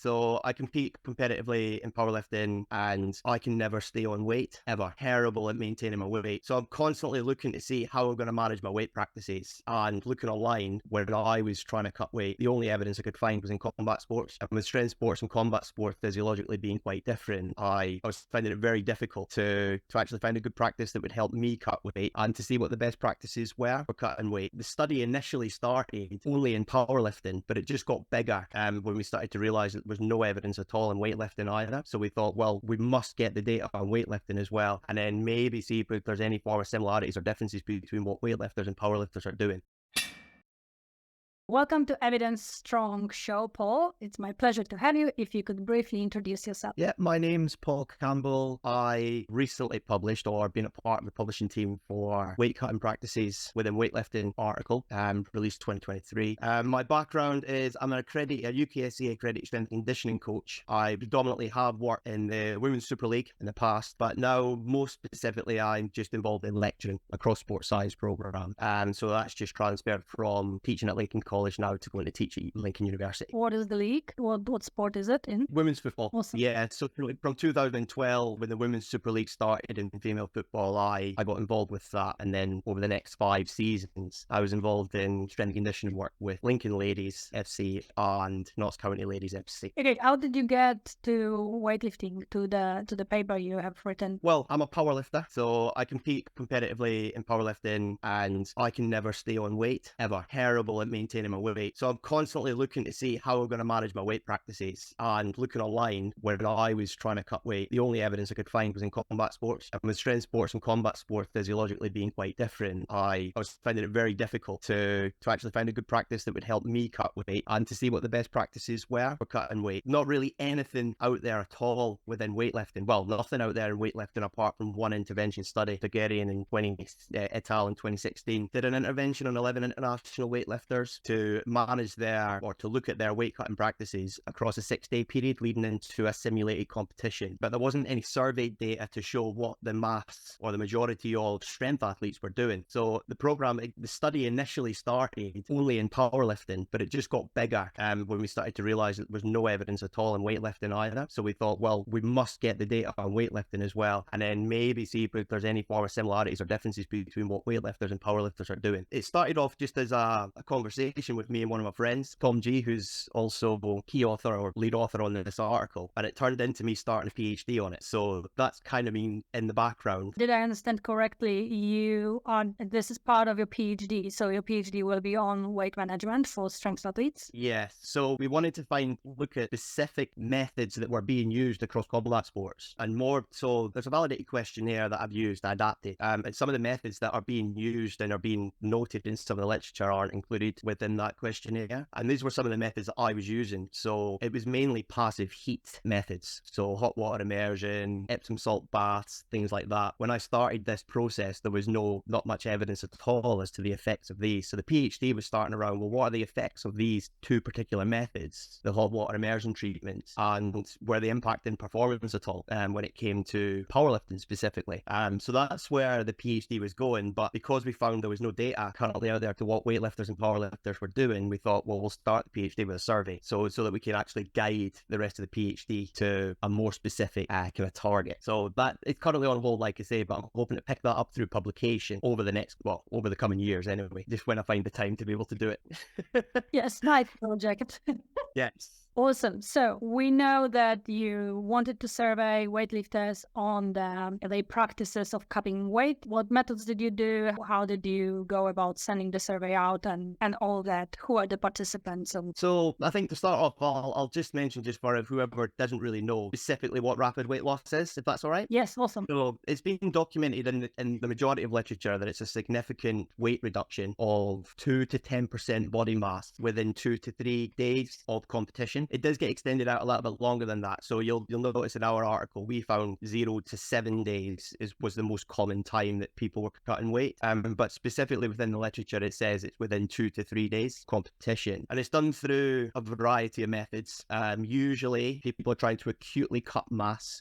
So I compete competitively in powerlifting and I can never stay on weight ever. Terrible at maintaining my weight. So I'm constantly looking to see how I'm going to manage my weight practices, and looking online when I was trying to cut weight, the only evidence I could find was in combat sports. And with strength sports and combat sports physiologically being quite different, I was finding it very difficult to actually find a good practice that would help me cut weight and to see what the best practices were for cutting weight. The study initially started only in powerlifting, but it just got bigger when we started to realize that there was no evidence at all in weightlifting either. So we thought, well, we must get the data on weightlifting as well, and then maybe see if there's any form of similarities or differences between what weightlifters and powerlifters are doing. Welcome to Evidence Strong Show, Paul. It's my pleasure to have you. If you could briefly introduce yourself. Yeah, my name's Paul Campbell. I recently published or been a part of the publishing team for weight cutting practices within weightlifting article, released 2023. My background is I'm a UKSA accredited strength and conditioning coach. I predominantly have worked in the Women's Super League in the past, but now most specifically I'm just involved in lecturing across sports science program. So that's just transferred from teaching at Lincoln College now to going to teach at Lincoln University. What is the league? What sport is it in? Women's football. Awesome. Yeah, so from 2012, when the Women's Super League started in female football, I got involved with that. And then over the next 5 seasons, I was involved in strength and conditioning work with Lincoln Ladies FC and Notts County Ladies FC. Okay, how did you get to weightlifting, to the paper you have written? Well, I'm a powerlifter, so I compete competitively in powerlifting and I can never stay on weight ever. Terrible at maintaining my weight. So I'm constantly looking to see how I'm going to manage my weight practices, and looking online when I was trying to cut weight, the only evidence I could find was in combat sports. And with strength sports and combat sports physiologically being quite different, I was finding it very difficult to actually find a good practice that would help me cut weight and to see what the best practices were for cutting weight. Not really anything out there at all within weightlifting. Well, nothing out there in weightlifting apart from one intervention study, Bulgarian in Ital in 2016, did an intervention on 11 international weightlifters to manage to look at their weight cutting practices across a 6-day period leading into a simulated competition. But there wasn't any surveyed data to show what the mass or the majority of strength athletes were doing. So the study initially started only in powerlifting, but it just got bigger when we started to realize that there was no evidence at all in weightlifting either. So we thought, well, we must get the data on weightlifting as well, and then maybe see if there's any form of similarities or differences between what weightlifters and powerlifters are doing. It started off just as a conversation with me and one of my friends, Tom G, who's also key author or lead author on this article, and it turned into me starting a PhD on it. So that's kind of been in the background. Did I understand correctly? This is part of your PhD, so your PhD will be on weight management for strength athletes? Yes. So we wanted to look at specific methods that were being used across combat sports, and more so there's a validated questionnaire that I've used, adapted, and some of the methods that are being used and are being noted in some of the literature aren't included within that questionnaire. And these were some of the methods that I was using. So it was mainly passive heat methods. So hot water immersion, Epsom salt baths, things like that. When I started this process, there was not much evidence at all as to the effects of these. So the PhD was starting around, well, what are the effects of these 2 particular methods, the hot water immersion treatments, and were they impacting performance at all when it came to powerlifting specifically? So that's where the PhD was going. But because we found there was no data currently out there to what weightlifters and powerlifters were doing, we thought, well, we'll start the PhD with a survey so that we can actually guide the rest of the PhD to a more specific kind of target. So that it's currently on hold, like I say, but I'm hoping to pick that up through publication over the coming years anyway, just when I find the time to be able to do it. Yes, nice project. Yes. Awesome. So we know that you wanted to survey weightlifters on the practices of cutting weight. What methods did you do? How did you go about sending the survey out and all that? Who are the participants? So I think to start off, I'll just mention, just for whoever doesn't really know specifically what rapid weight loss is, if that's all right. Yes, awesome. So it's been documented in the majority of literature that it's a significant weight reduction of 2 to 10% body mass within 2 to 3 days of competition. It does get extended out a little bit longer than that. So you'll notice in our article, we found 0 to 7 days was the most common time that people were cutting weight. But specifically within the literature, it says it's within 2 to 3 days competition. And it's done through a variety of methods. Usually people are trying to acutely cut mass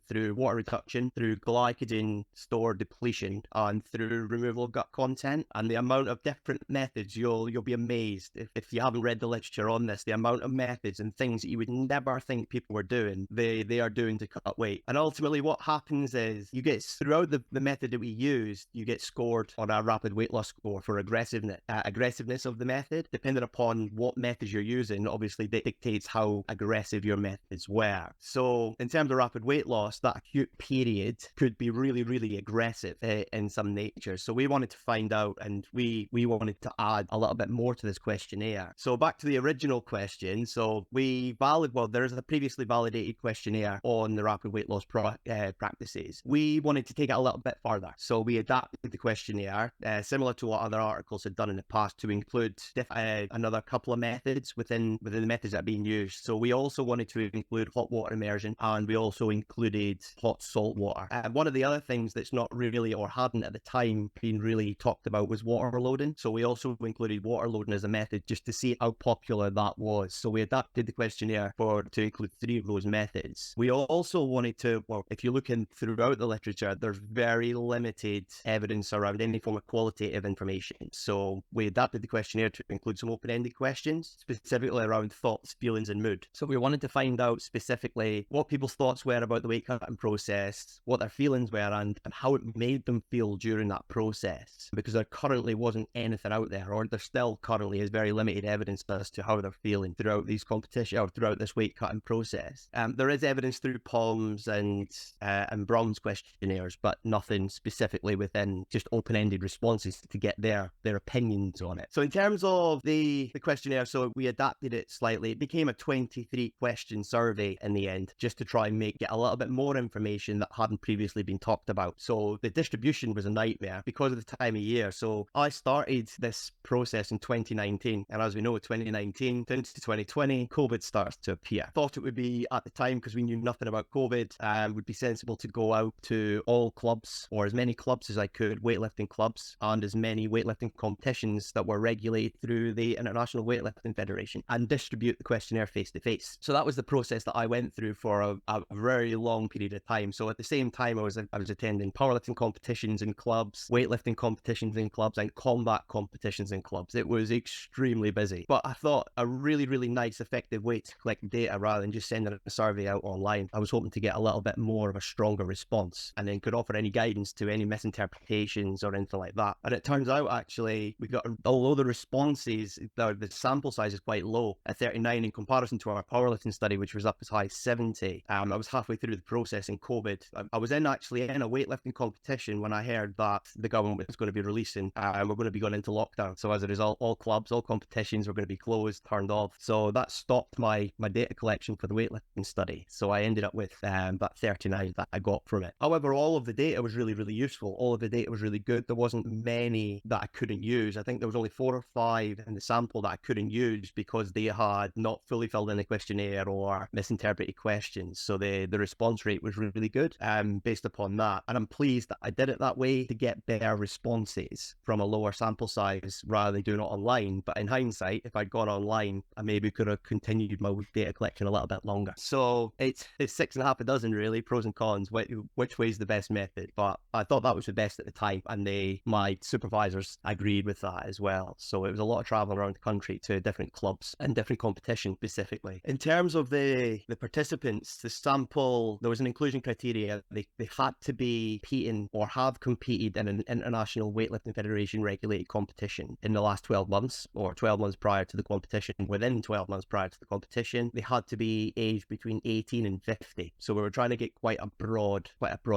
through water reduction, through glycogen store depletion, and through removal of gut content. And the amount of different methods, you'll be amazed if you haven't read the literature on this, the amount of methods and and things that you would never think people were doing, they are doing to cut weight. And ultimately what happens is you get, throughout the method that we used, you get scored on a rapid weight loss score for aggressiveness of the method. Depending upon what methods you're using, obviously that dictates how aggressive your methods were. So in terms of rapid weight loss, that acute period could be really, really aggressive in some nature. So we wanted to find out, and we wanted to add a little bit more to this questionnaire. So back to the original question. So there is a previously validated questionnaire on the rapid weight loss practices. We wanted to take it a little bit further. So we adapted the questionnaire, similar to what other articles had done in the past, to include another couple of methods within the methods that are being used. So we also wanted to include hot water immersion, and we also included hot salt water. One of the other things that's not really, or hadn't at the time, been really talked about was water loading. So we also included water loading as a method just to see how popular that was. So we adapted the questionnaire to include 3 of those methods. We also wanted to, well, if you look in throughout the literature, there's very limited evidence around any form of qualitative information. So we adapted the questionnaire to include some open-ended questions, specifically around thoughts, feelings, and mood. So we wanted to find out specifically what people's thoughts were about the weight cutting process, what their feelings were, and how it made them feel during that process. Because there currently wasn't anything out there, or there still currently is very limited evidence as to how they're feeling throughout these competitions, or throughout this weight cutting process. There is evidence through POMS and Browns questionnaires, but nothing specifically within just open-ended responses to get their opinions on it. So in terms of the questionnaire, so we adapted it slightly. It became a 23-question survey in the end, just to try and get a little bit more information that hadn't previously been talked about. So the distribution was a nightmare because of the time of year. So I started this process in 2019, and as we know, 2019 into 2020, COVID starts to appear. Thought it would be, at the time, because we knew nothing about COVID, would be sensible to go out to all clubs, or as many clubs as I could, weightlifting clubs, and as many weightlifting competitions that were regulated through the International Weightlifting Federation, and distribute the questionnaire face to face. So that was the process that I went through for a very long period of time. So at the same time, I was attending powerlifting competitions in clubs, weightlifting competitions in clubs, and combat competitions in clubs. It was extremely busy, but I thought a really, really nice, effective way to collect data rather than just sending a survey out online. I was hoping to get a little bit more of a stronger response, and then could offer any guidance to any misinterpretations or anything like that. And it turns out, actually, although the responses, the sample size is quite low at 39 in comparison to our powerlifting study, which was up as high as 70. I was halfway through the process in COVID. I was actually in a weightlifting competition when I heard that the government was going to be releasing, and we're going to be going into lockdown. So as a result, all clubs, all competitions were going to be closed, turned off. So that stopped my data collection for the weightlifting study. So I ended up with that 39 that I got from it. However, all of the data was really, really useful. All of the data was really good. There wasn't many that I couldn't use. I think there was only 4 or 5 in the sample that I couldn't use because they had not fully filled in the questionnaire or misinterpreted questions. So the response rate was really, really good based upon that. And I'm pleased that I did it that way to get better responses from a lower sample size rather than doing it online. But in hindsight, if I'd gone online, I maybe could have continued my data collection a little bit longer. So it's 6 and a half a dozen, really, pros and cons, which way is the best method. But I thought that was the best at the time, and my supervisors agreed with that as well. So it was a lot of traveling around the country to different clubs and different competitions specifically. In terms of the participants, the sample, there was an inclusion criteria. They had to be competing or have competed in an International Weightlifting Federation regulated competition in the last 12 months, or 12 months prior to the competition. Within 12 months prior to the competition, they had to be aged between 18 and 50. So we were trying to get quite a broad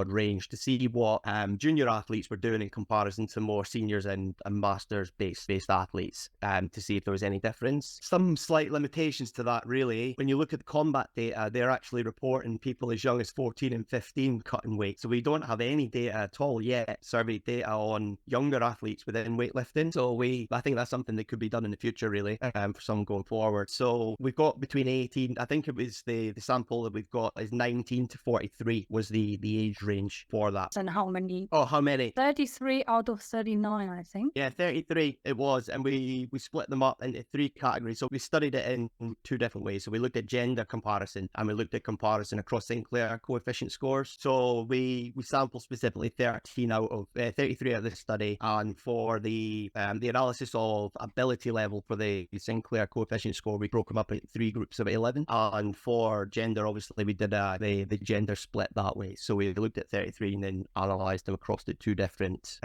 range to see what junior athletes were doing in comparison to more seniors and masters based athletes, to see if there was any difference. Some slight limitations to that, really. When you look at the combat data, they're actually reporting people as young as 14 and 15 cutting weight. So we don't have any data at all yet, survey data on younger athletes within weightlifting. So I think that's something that could be done in the future, really, for some going forward. So we've got between 18, I think it was the sample that we've got is 19 to 43 was the age range for that. And how many? Oh, how many? 33 out of 39, I think. Yeah, 33 it was, and we split them up into 3 categories. So we studied it in 2 different ways. So we looked at gender comparison, and we looked at comparison across Sinclair coefficient scores. So we sampled specifically 33 out of this study, and for the analysis of ability level for the Sinclair coefficient score, we broke them up three groups of 11. And for gender, obviously, we did the gender split that way. So we looked at 33 and then analysed them across the two different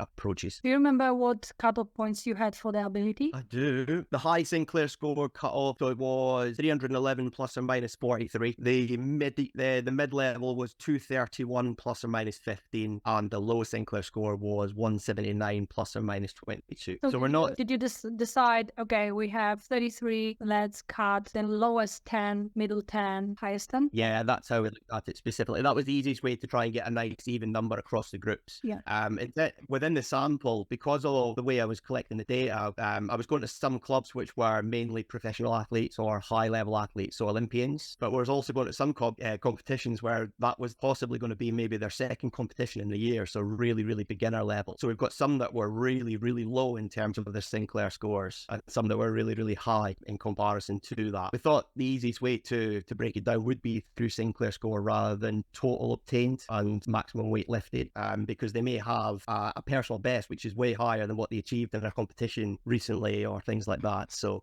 approaches. Do you remember what cutoff points you had for the ability? I do. The high Sinclair score cut off, so it was 311 plus or minus 43. The mid-level was 231 plus or minus 15, and the low Sinclair score was 179 plus or minus 22. So we're not... Did you decide, okay, we have 33, let's cut the lowest 10, middle 10, highest 10? Yeah, that's how we looked at it specifically. That was the easiest way to try and get a nice even number across the groups. Yeah. Within the sample, because of the way I was collecting the data, I was going to some clubs which were mainly professional athletes or high-level athletes, so Olympians, but we was also going to some competitions where that was possibly going to be maybe their second competition in the year, so really, really beginner level. So we've got some that were really, really low in terms of their Sinclair scores, and some that were really, really high in comparison to that. We thought the easiest way to break it down would be through Sinclair score rather than total obtained and maximum weight lifted, because they may have a personal best which is way higher than what they achieved in their competition recently or things like that. So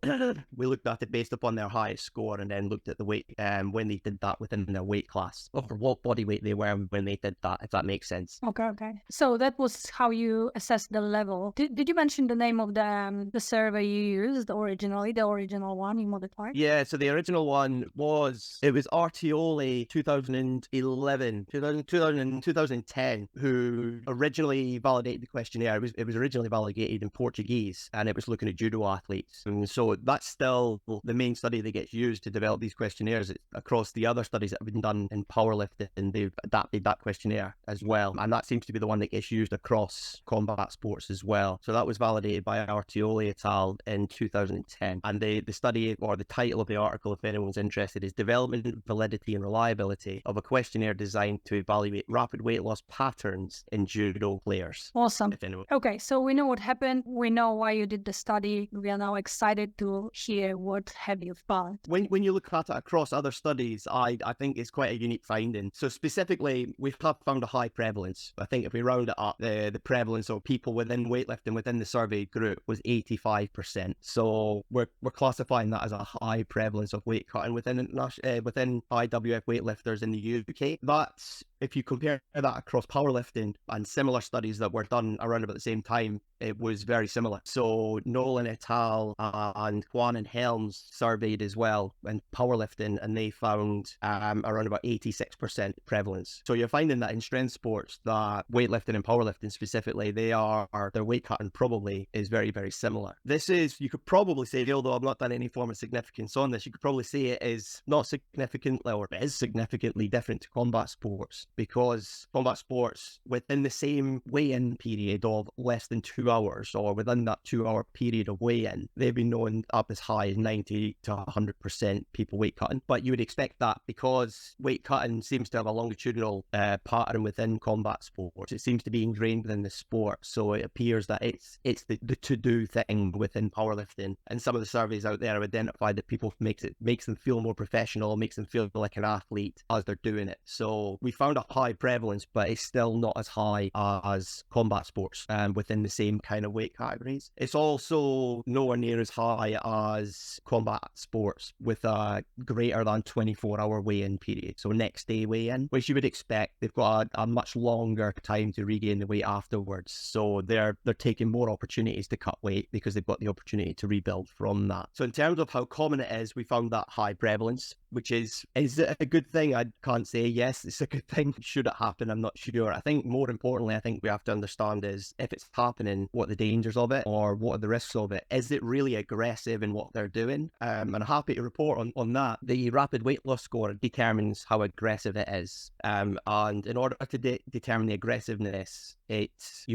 we looked at it based upon their highest score and then looked at the weight when they did that within their weight class, or what body weight they were when they did that, if that makes sense. Okay. So that was how you assessed the level. Did you mention the name of the survey you used originally, the original one you modified? Yeah, so the original one was Artioli 2010, who originally validated the questionnaire. It was originally validated in Portuguese, and it was looking at judo athletes. And so that's still the main study that gets used to develop these questionnaires. Across the other studies that have been done in powerlifting, and they've adapted that questionnaire as well. And that seems to be the one that gets used across combat sports as well. So that was validated by Artioli et al. In 2010. And the study, or the title of the article, if anyone's interested, is Development, Validity and Reliability of a Questionnaire Designed to Evaluate Rapid Weight Loss Patterns in Judo Players. Awesome. Okay, so we know what happened. We know why you did the study. We are now excited to hear what have you found. When you look at it across other studies, I think it's quite a unique finding. So specifically, we've found a high prevalence. I think if we round it up, the prevalence of people within weightlifting within the surveyed group was 85%. So we're classifying that as a high prevalence of weight cutting within IWF weightlifters in the UK. That's, if you compare that across powerlifting and similar studies that were done around about the same time, it was very similar. So Nolan et al. And Kwan and Helms surveyed as well in powerlifting, and they found around about 86% prevalence. So you're finding that in strength sports, that weightlifting and powerlifting specifically, their weight cutting probably is very, very similar. This is, you could probably say, although I've not done any form of significance on this, you could probably say it is not significantly, or it is significantly different to combat sports, because combat sports within the same weigh-in period of less than 2 hours, or within that 2 hour period of weigh-in, they've been known up as high as 90 to 100% people weight cutting. But you would expect that because weight cutting seems to have a longitudinal pattern within combat sports. It seems to be ingrained within the sport, so it appears that it's the to-do thing within powerlifting. And some of the surveys out there have identified that people makes them feel more professional, makes them feel like an athlete as they're doing it. So we found a high prevalence, but it's still not as high as combat sports within the same kind of weight categories. It's also nowhere near as high as combat sports with a greater than 24-hour weigh-in period. So next day weigh-in, which you would expect, they've got a much longer time to regain the weight afterwards. So they're taking more opportunities to cut weight because they've got the opportunity to rebuild from that. So in terms of how common it is, we found that high prevalence, which is it a good thing? I can't say yes, it's a good thing. Should it happen? I'm not sure. I think more importantly, I think we have to understand is, if it's happening, what the dangers of it, or what are the risks of it? Is it really aggressive in what they're doing? And I'm happy to report on that. The rapid weight loss score determines how aggressive it is. And in order to determine the aggressiveness, you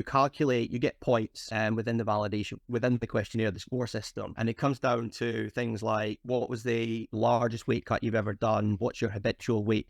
get points within the validation, within the questionnaire, the score system. And it comes down to things like, what was the largest weight cut you've ever done? What's your habitual weight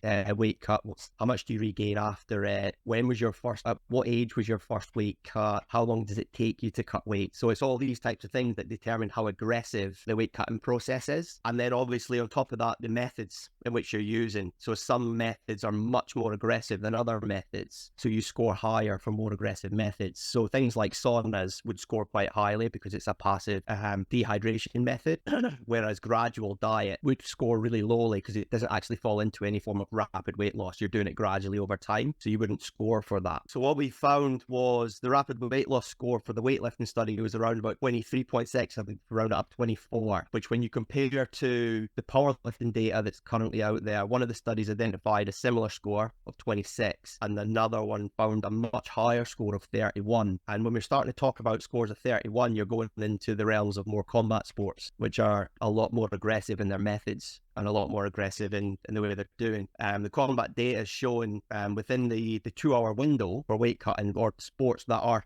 cut? How much do you regain after it? When was your first, what age was your first weight cut? How long does it take you to cut weight? So it's all these types of things that determine how aggressive the weight cutting process is. And then obviously on top of that, the methods in which you're using. So some methods are much more aggressive than other methods. So you score higher for more aggressive methods. So things like saunas would score quite highly because it's a passive dehydration method, whereas gradual diet would score really lowly because it doesn't actually fall into any form of rapid weight loss. You're doing it gradually over time, so you wouldn't score for that. So what we found was the rapid weight loss score for the weightlifting study was around about 23.6, I think around up 24, which when you compare to the powerlifting data that's currently out there, one of the studies identified a similar score of 26 and another one found a much higher score of 31. And when we're starting to talk about scores of 31, you're going into the realms of more combat sports, which are a lot more aggressive in their methods and a lot more aggressive in the way they're doing. The combat data is showing within the 2-hour window for weight cutting, or sports that are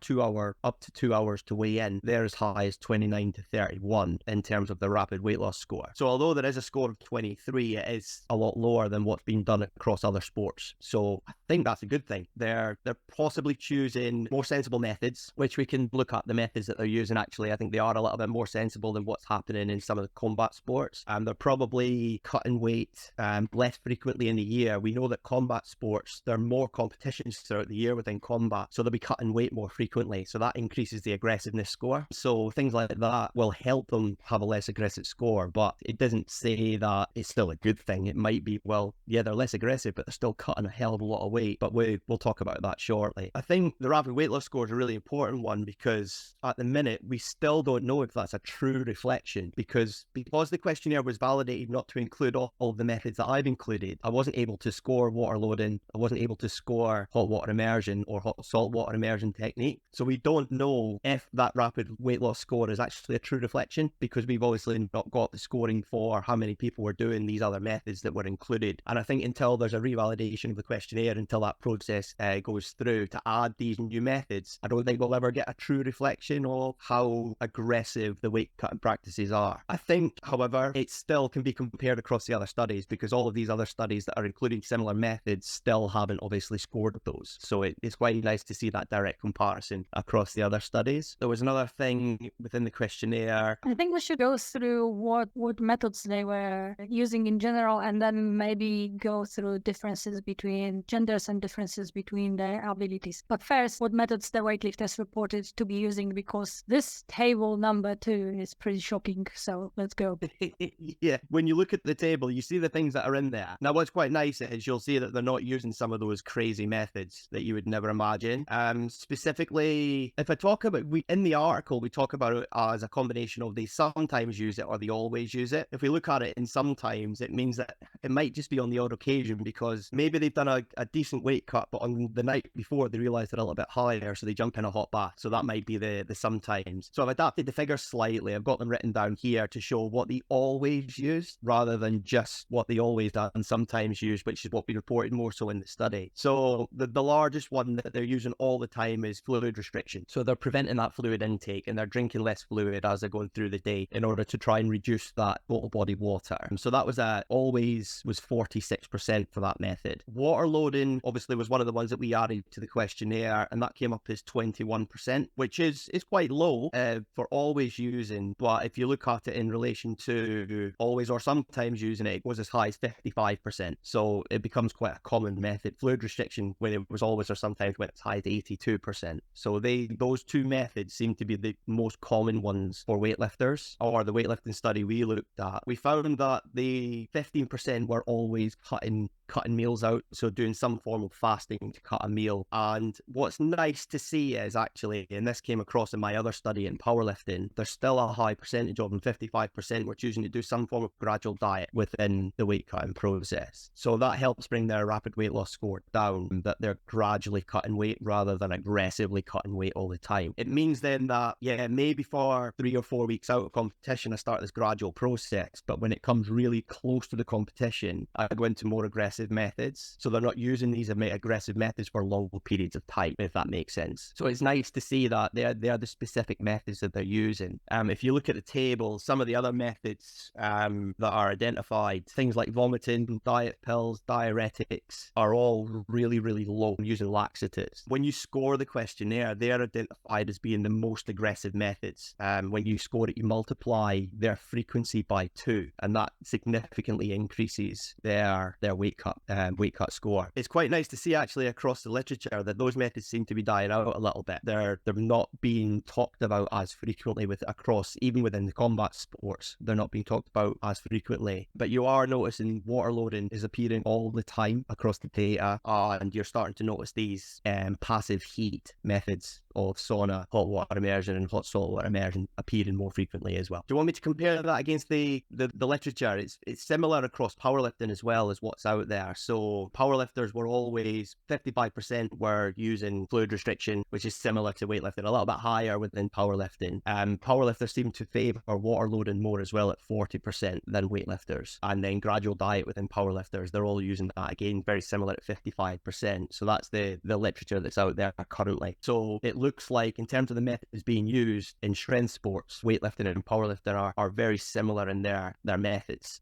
up to 2 hours to weigh in, they're as high as 29 to 31 in terms of the rapid weight loss score. So although there is a score of 23, it is a lot lower than what's been done across other sports. So I think that's a good thing. They're possibly choosing more sensible methods, which we can look at the methods that they're using. Actually, I think they are a little bit more sensible than what's happening in some of the combat sports. They're probably cutting weight less frequently in the year. We know that combat sports, there are more competitions throughout the year within combat, so they'll be cutting weight more frequently. So that increases the aggressiveness score. So things like that will help them have a less aggressive score, but it doesn't say that it's still a good thing. It might be, well, yeah, they're less aggressive, but they're still cutting a hell of a lot of weight. But we'll talk about that shortly. I think the rapid weight loss score is a really important one because at the minute, we still don't know if that's a true reflection because the questionnaire was validated not to include all of the methods that I've included. I wasn't able to score water loading. I wasn't able to score hot water immersion or hot salt water immersion technique. So we don't know if that rapid weight loss score is actually a true reflection because we've obviously not got the scoring for how many people were doing these other methods that were included. And I think until there's a revalidation of the questionnaire, until that process goes through to add these new methods, I don't think we'll ever get a true reflection of how aggressive the weight cutting practices are. I think, however, it still can be compared across the other studies because all of these other studies that are including similar methods still haven't obviously scored those. So it's quite nice to see that direct comparison across the other studies. There was another thing within the questionnaire. I think we should go through what methods they were using in general and then maybe go through differences between genders and differences between their abilities. But first, what methods the weightlifters reported to be using, because this table number 2 is pretty shocking. So let's go. Yeah, when you look at the table, you see the things that are in there. Now, what's quite nice is you'll see that they're not using some of those crazy methods that you would never imagine. Specifically, if I talk about, in the article, we talk about it as a combination of they sometimes use it or they always use it. If we look at it in sometimes, it means that it might just be on the odd occasion because maybe they've done a decent weight cut, but on the night before they realize they're a little bit higher, so they jump in a hot bath. So that might be the sometimes. So I've adapted the figures slightly. I've got them written down here to show what they always use rather than just what they always do and sometimes use, which is what we reported more so in the study. So the largest one that they're using all the time is fluid restriction. So they're preventing that fluid intake and they're drinking less fluid as they're going through the day in order to try and reduce that total body water. So that was always was 46% for that method. Water loading obviously was one of the ones that we added to the questionnaire, and that came up as 21%, which is quite low for always using. But if you look at it in relation to always or sometimes using it, it goes as high as 55%. So it becomes quite a common method. Fluid restriction, when it was always or sometimes, went as high as 82%. So those two methods seem to be the most common ones for weightlifters, or the weightlifting study we looked at. We found that the 15% were always cutting meals out, so doing some form of fasting to cut a meal. And what's nice to see is actually, and this came across in my other study in powerlifting, there's still a high percentage of them, 55%, were choosing to do some form of gradual diet within the weight cutting process. So that helps bring their rapid weight loss score down, that they're gradually cutting weight rather than aggressively cutting weight all the time. It means then that, yeah, maybe for 3 or 4 weeks out of competition, I start this gradual process, but when it comes really close to the competition, I go into more aggressive methods. So they're not using these aggressive methods for long periods of time, if that makes sense. So it's nice to see that they're the specific methods that they're using. If you look at the table, some of the other methods that are identified things like vomiting, diet pills, diuretics are all really, really low using laxatives. When you score the questionnaire, they are identified as being the most aggressive methods. When you score it, you multiply their frequency by 2, and that significantly increases their weight cut score. It's quite nice to see actually across the literature that those methods seem to be dying out a little bit. They're not being talked about as frequently even within the combat sports. They're not being talked about as frequently. But you are noticing water loading is appearing all the time across the data, and you're starting to notice these passive heat methods of sauna, hot water immersion, and hot salt water immersion appearing more frequently as well. Do you want me to compare that against the literature? It's similar across powerlifting as well as what's out there. So powerlifters were always 55% were using fluid restriction, which is similar to weightlifting, a little bit higher within powerlifting. Powerlifters seem to favour water loading more as well at 40% than weightlifters. And then gradual diet within powerlifters, they're all using that again, very similar at 55%. So that's the literature that's out there currently. So it looks like in terms of the methods being used in strength sports, weightlifting and powerlifting are very similar in their methods,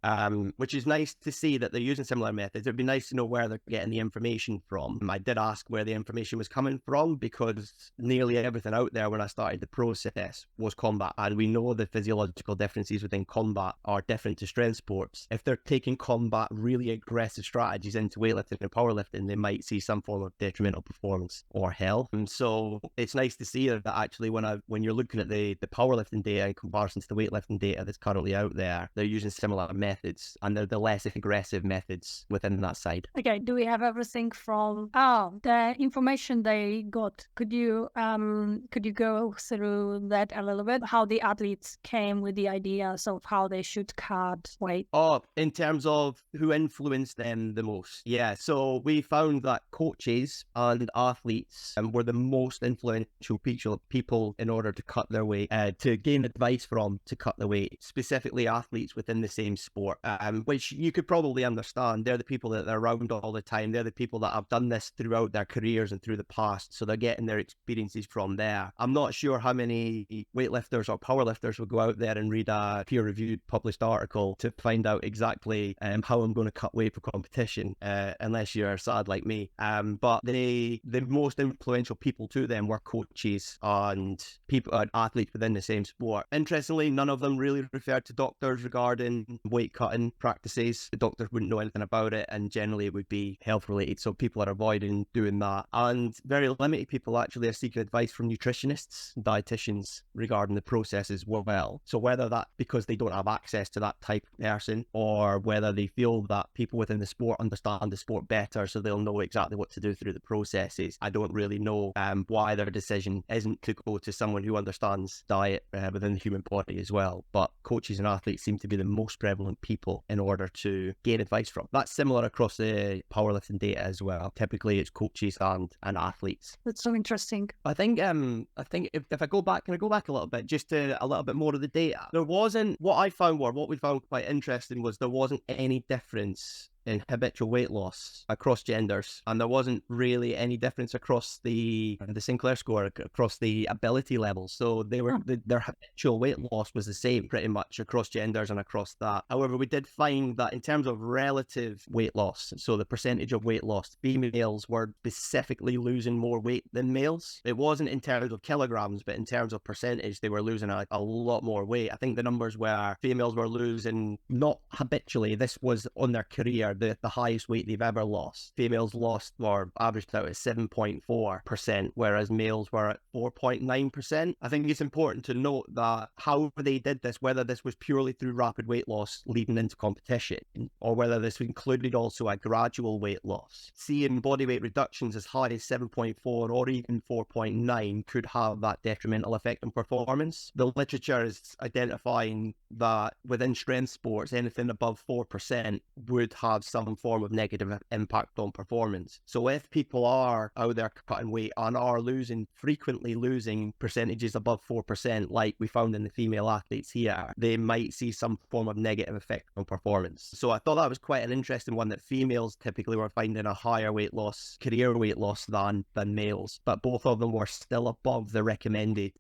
which is nice to see that they're using similar methods. It'd be nice to know where they're getting the information from. I did ask where the information was coming from because nearly everything out there when I started the process was combat, and we know the physiological differences within combat are different to strength sports. If they're taking combat really aggressive strategies into weightlifting and powerlifting, they might see some form of detrimental performance or health. And so it's nice to see that actually when you're looking at the powerlifting data in comparison to the weightlifting data that's currently out there, they're using similar methods, and they're the less aggressive methods within that side. Okay, do we have everything from the information they got? Could you go through that a little bit? How the athletes came with the ideas of how they should cut weight? In terms of who influenced them the most? Yeah, so we found that coaches and athletes were the most influential people in order to cut their weight, to gain advice from to cut the weight, specifically athletes within the same sport, which you could probably understand. They're the people that are around all the time. They're the people that have done this throughout their careers and through the past, so they're getting their experiences from there. I'm not sure how many weightlifters or powerlifters will go out there and read a peer-reviewed published article to find out exactly how I'm going to cut weight for competition, unless you're sad like me. But the most influential people to them were coaches and athletes within the same sport. Interestingly, none of them really referred to doctors regarding weight cutting practices. The doctors wouldn't know anything about it, and generally it would be health related, so people are avoiding doing that. And very limited people actually are seeking advice from nutritionists, dietitians regarding the process as well. So whether that because they don't have access to that type of person, or whether they feel that people within the sport understand the sport better, so they'll know exactly what to do through the processes, I don't really know why their decision isn't to go to someone who understands diet within the human body as well. But coaches and athletes seem to be the most prevalent people in order to gain advice from. That's similar across the powerlifting data as well. Typically it's coaches and athletes. That's so interesting. I think if I go back, can I go back a little bit just to a little bit more of the data? What we found quite interesting was there wasn't any difference in habitual weight loss across genders, and there wasn't really any difference across the Sinclair score across the ability levels. So their habitual weight loss was the same pretty much across genders and across that. However, we did find that in terms of relative weight loss, so the percentage of weight loss, females were specifically losing more weight than males. It wasn't in terms of kilograms, but in terms of percentage, they were losing a lot more weight. I think the numbers were females were losing, not habitually, this was on their career, the highest weight they've ever lost. Females lost or averaged out at 7.4%, whereas males were at 4.9%. I think it's important to note that how they did this, whether this was purely through rapid weight loss leading into competition, or whether this included also a gradual weight loss. Seeing body weight reductions as high as 7.4 or even 4.9 could have that detrimental effect on performance. The literature is identifying that within strength sports, anything above 4% would have have some form of negative impact on performance. So if people are out there cutting weight and are frequently losing percentages above 4%, like we found in the female athletes here, they might see some form of negative effect on performance. So I thought that was quite an interesting one, that females typically were finding a higher weight loss, career weight loss than males, but both of them were still above the recommended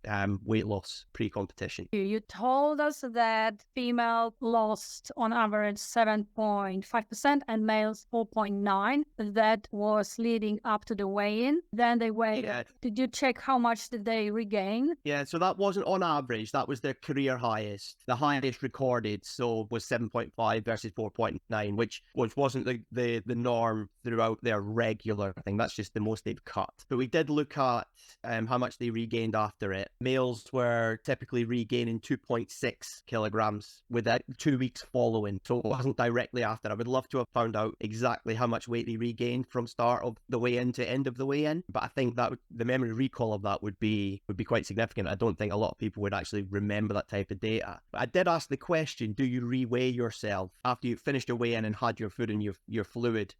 weight loss pre-competition. You told us that female lost on average 7.5% and males 4.9%. That was leading up to the weigh-in. Then they weighed. Yeah. Did you check how much did they regain? Yeah, so that wasn't on average. That was their career highest. The highest recorded, so was 7.5 versus 4.9, which wasn't the norm throughout their regular thing. That's just the most they've cut. But we did look at how much they regained after it. Males were typically regaining 2.6 kilograms within 2 weeks following. So it wasn't directly after. I would love to have found out exactly how much weight they regained from start of the weigh-in to end of the weigh-in. But I think that the memory recall of that would be quite significant. I don't think a lot of people would actually remember that type of data. But I did ask the question, do you reweigh yourself after you've finished your weigh-in and had your food and your fluid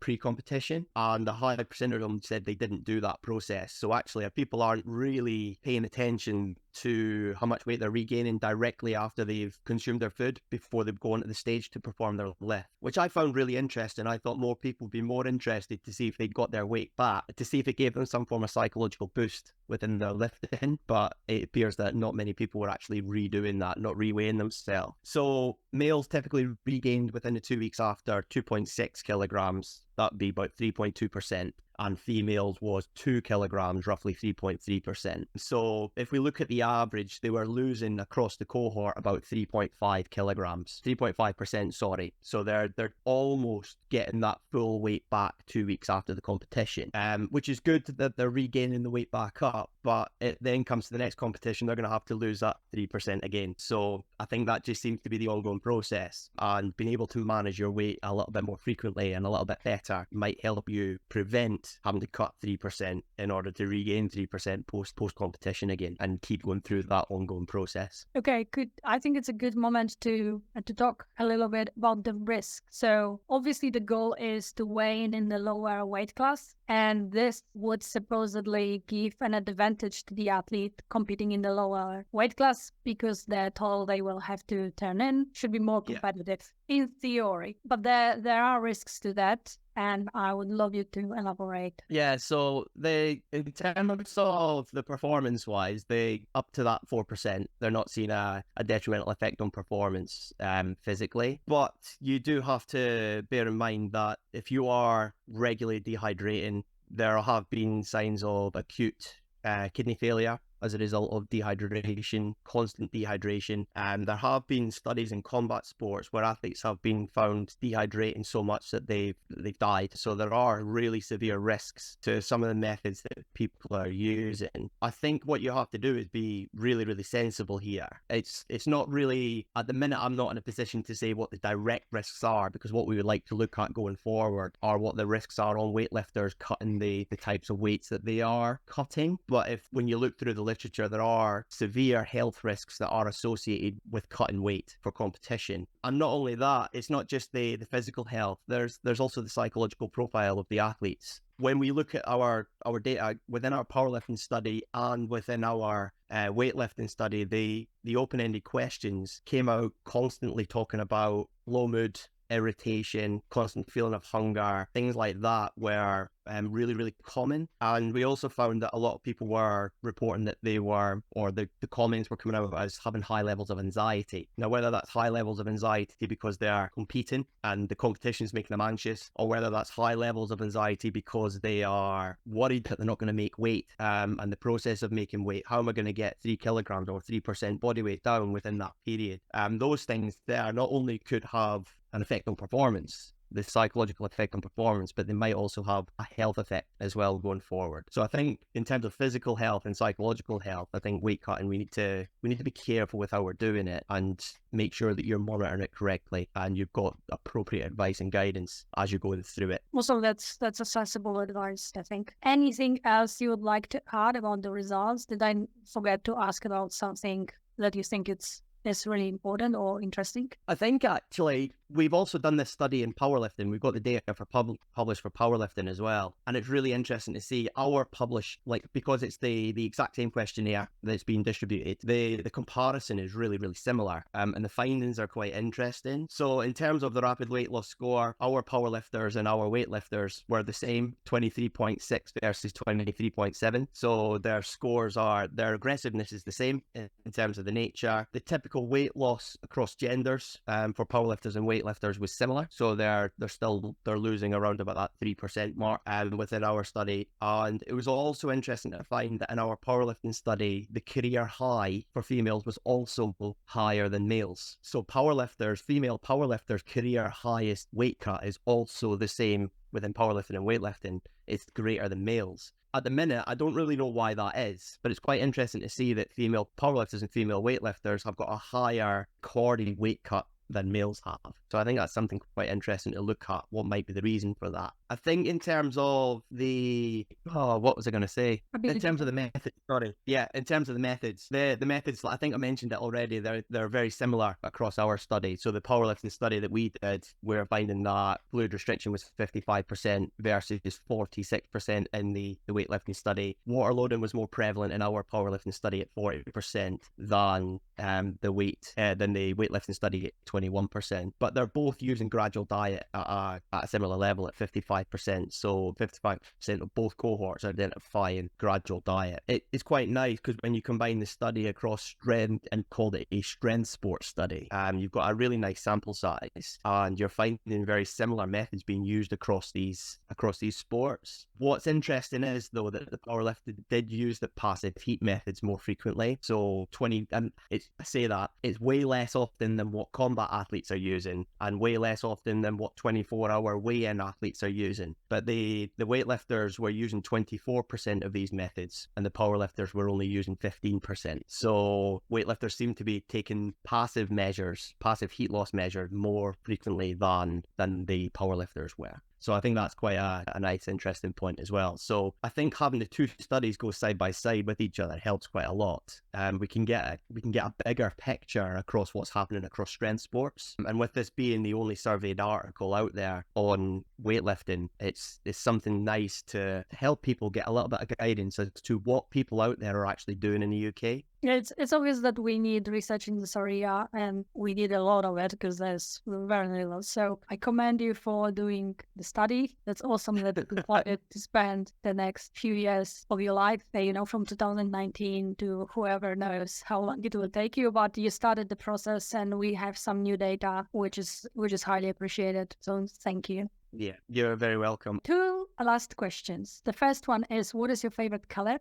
pre-competition? And a high percentage of them said they didn't do that process. So actually, people aren't really paying attention to how much weight they're regaining directly after they've consumed their food before they go onto the stage to perform their lift, which I found really interesting. I thought more people would be more interested to see if they got their weight back, to see if it gave them some form of psychological boost within their lifting, but it appears that not many people were actually redoing that, not reweighing themselves. So males typically regained within the 2 weeks after 2.6 kilograms. That'd be about 3.2%. And females was 2 kilograms, roughly 3.3%. So if we look at the average, they were losing across the cohort about 3.5 kilograms, 3.5%, sorry. So they're almost getting that full weight back 2 weeks after the competition, which is good that they're regaining the weight back up. But it then comes to the next competition, they're going to have to lose that 3% again. So I think that just seems to be the ongoing process, and being able to manage your weight a little bit more frequently and a little bit better might help you prevent having to cut 3% in order to regain 3% post competition again, and keep going through that ongoing process. Okay, I think it's a good moment to talk a little bit about the risk. So obviously the goal is to weigh in the lower weight class, and this would supposedly give an advantage to the athlete competing in the lower weight class, because they're told they will have to turn in, should be more competitive in theory. But there are risks to that, and I would love you to elaborate. Yeah, so in terms of the performance-wise, up to that 4%, they're not seeing a detrimental effect on performance physically. But you do have to bear in mind that if you are regularly dehydrating, there have been signs of acute kidney failure as a result of dehydration, constant dehydration. And there have been studies in combat sports where athletes have been found dehydrating so much that they've died. So there are really severe risks to some of the methods that people are using. I think what you have to do is be really, really sensible here. It's not really, at the minute, I'm not in a position to say what the direct risks are, because what we would like to look at going forward are what the risks are on weightlifters cutting the types of weights that they are cutting. But when you look through the literature, there are severe health risks that are associated with cutting weight for competition. And not only that, it's not just the physical health, there's also the psychological profile of the athletes. When we look at our data within our powerlifting study and within our weightlifting study, the open-ended questions came out constantly talking about low mood, irritation, constant feeling of hunger, things like that were really, really common. And we also found that a lot of people were reporting that they were, or the comments were coming out as having high levels of anxiety. Now, whether that's high levels of anxiety because they are competing and the competition is making them anxious, or whether that's high levels of anxiety because they are worried that they're not going to make weight, and the process of making weight, how am I going to get 3 kilograms or 3% body weight down within that period? Those things there not only could have an effect on performance, the psychological effect on performance, but they might also have a health effect as well going forward. So I think in terms of physical health and psychological health, I think weight cutting, we need to be careful with how we're doing it and make sure that you're monitoring it correctly and you've got appropriate advice and guidance as you're going through it. Also, that's accessible advice, I think. Anything else you would like to add about the results? Did I forget to ask about something that you think it's is really important or interesting? I think actually we've also done this study in powerlifting. We've got the data for published for powerlifting as well. And it's really interesting to see our published, like, because it's the exact same questionnaire that's being distributed, the comparison is really, really similar. And the findings are quite interesting. So in terms of the rapid weight loss score, our powerlifters and our weightlifters were the same, 23.6 versus 23.7. So their scores are, their aggressiveness is the same in terms of the nature. The typical weight loss across genders for powerlifters and weightlifters was similar. So they're losing around about that 3% mark within our study. And it was also interesting to find that in our powerlifting study, the career high for females was also higher than males. So female powerlifters' career highest weight cut is also the same within powerlifting and weightlifting. It's greater than males. At the minute, I don't really know why that is, but it's quite interesting to see that female powerlifters and female weightlifters have got a higher core weight cut than males have. So I think that's something quite interesting to look at. What might be the reason for that? I think in terms of what was I going to say? In terms of the methods, in terms of the methods, the methods, I think I mentioned it already, they're very similar across our study. So the powerlifting study that we did, we're finding that fluid restriction was 55% versus 46% in the weightlifting study. Water loading was more prevalent in our powerlifting study at 40% than the weightlifting study at 21%. But they're both using gradual diet at a similar level at 55%. So 55% of both cohorts are identifying gradual diet. It's quite nice because when you combine the study across strength and called it a strength sports study, you've got a really nice sample size and you're finding very similar methods being used across these sports. What's interesting is though that the powerlifting did use the passive heat methods more frequently. So it's way less often than what combat athletes are using and way less often than what 24-hour weigh-in athletes are using. But the weightlifters were using 24% of these methods and the powerlifters were only using 15%. So weightlifters seem to be taking passive heat loss measures more frequently than the powerlifters were. So I think that's quite a nice, interesting point as well. So I think having the two studies go side by side with each other helps quite a lot. We can get a bigger picture across what's happening across strength sports. And with this being the only surveyed article out there on weightlifting, it's something nice to help people get a little bit of guidance as to what people out there are actually doing in the UK. It's obvious that we need research in this area and we need a lot of it because there's very little. So I commend you for doing the study. That's awesome that you decided to spend the next few years of your life, from 2019 to whoever knows how long it will take you. But you started the process and we have some new data, which is highly appreciated. So thank you. Yeah, you're very welcome. Two last questions. The first one is, what is your favorite color?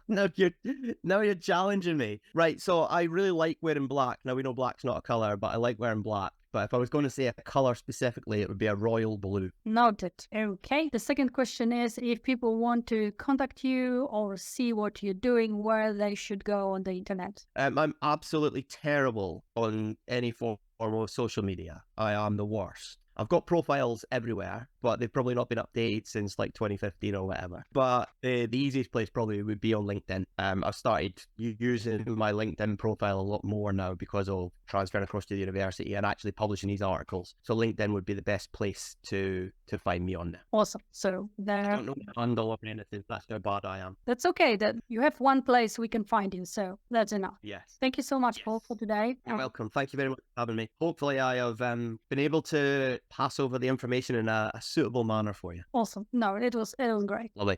Now you're challenging me. Right, so I really like wearing black. Now we know black's not a color, but I like wearing black. But if I was going to say a color specifically, it would be a royal blue. Noted. Okay. The second question is, if people want to contact you or see what you're doing, where they should go on the internet. I'm absolutely terrible on any form of social media. I am the worst. I've got profiles everywhere, but they've probably not been updated since like 2015 or whatever. But the easiest place probably would be on LinkedIn. I've started using my LinkedIn profile a lot more now because of transferring across to the university and actually publishing these articles. So LinkedIn would be the best place to find me on there. Awesome. So there. I don't know the handle or anything. That's how bad I am. That's okay. That you have one place we can find you. So that's enough. Yes. Thank you so much, Paul, for today. You're welcome. Thank you very much for having me. Hopefully I have been able to pass over the information in a suitable manner for you. Awesome. No, it was great. Lovely.